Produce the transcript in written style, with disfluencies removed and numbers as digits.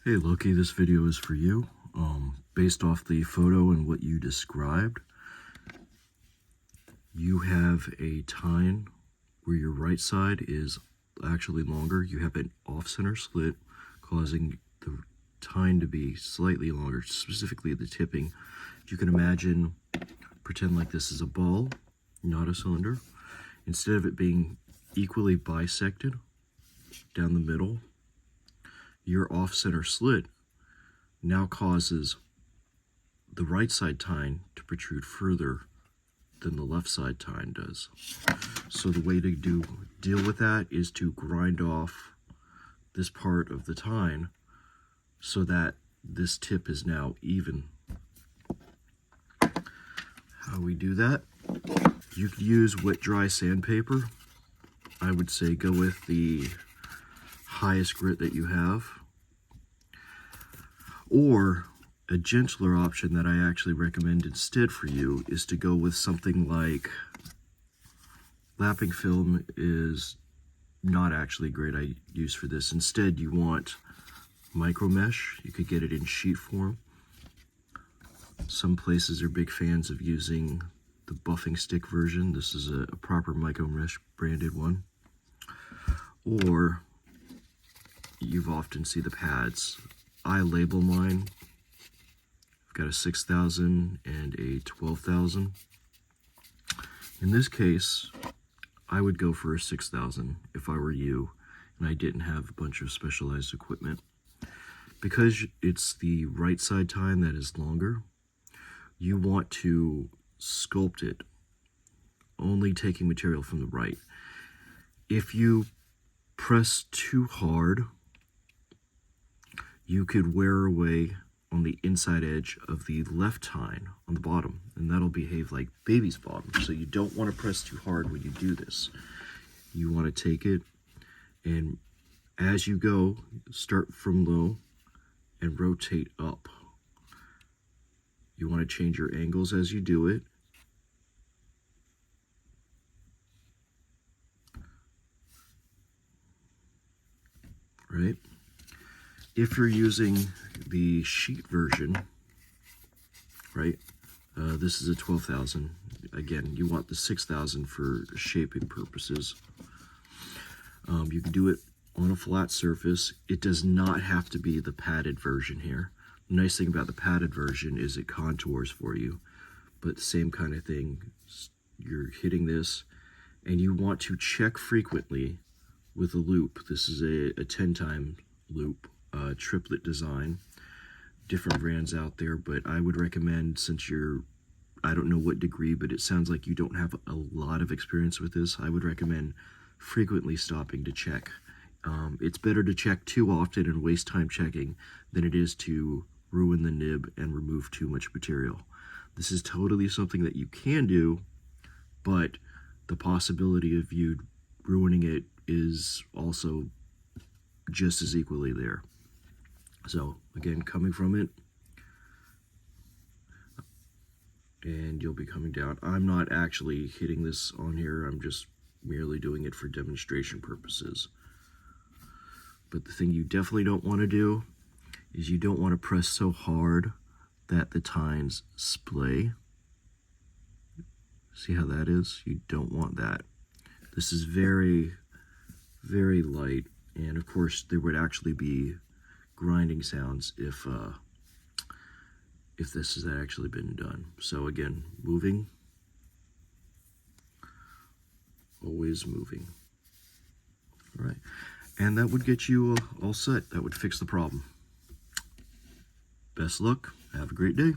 Hey Loki, this video is for you. Based off the photo and what you described, you have a tine where your right side is actually longer. You have an off-center slit causing the tine to be slightly longer, specifically the tipping. You can imagine, pretend like this is a ball, not a cylinder. Instead of it being equally bisected down the middle, your off-center slit now causes the right side tine to protrude further than the left side tine does. So the way to deal with that is to grind off this part of the tine so that this tip is now even. How we do that? You could use wet dry sandpaper. I would say go with the highest grit that you have, or a gentler option that I actually recommend instead for you is to go with something like lapping film. Is not actually a great use for this. Instead, you want micro mesh. You could get it in sheet form. Some places are big fans of using the buffing stick version. This is a proper micro mesh branded one. Or you've often see the pads. I label mine. I've got a 6,000 and a 12,000. In this case, I would go for a 6,000 if I were you and I didn't have a bunch of specialized equipment. Because it's the right side tine that is longer, you want to sculpt it, only taking material from the right. If you press too hard, you could wear away on the inside edge of the left tine on the bottom, and that'll behave like baby's bottom. So you don't want to press too hard when you do this. You want to take it, and as you go, start from low and rotate up. You want to change your angles as you do it. Right? If you're using the sheet version, right, this is a 12,000. Again, you want the 6,000 for shaping purposes. You can do it on a flat surface. It does not have to be the padded version here. The nice thing about the padded version is it contours for you, but the same kind of thing. You're hitting this, and you want to check frequently with a loop. This is a 10-time loop. Triplet design. Different brands out there, but I would recommend, since you're, I don't know what degree, but it sounds like you don't have a lot of experience with this, I would recommend frequently stopping to check. It's better to check too often and waste time checking than it is to ruin the nib and remove too much material. This is totally something that you can do, but the possibility of you ruining it is also just as equally there. So again, coming from it, and you'll be coming down. I'm not actually hitting this on here, I'm just merely doing it for demonstration purposes. But the thing you definitely don't want to do is you don't want to press so hard that the tines splay. See how that is? You don't want that. This is very, very light, and of course there would actually be grinding sounds if this has actually been done. So again, moving, always moving. All right, and that would get you all set. That would fix the problem. Best luck. Have a great day.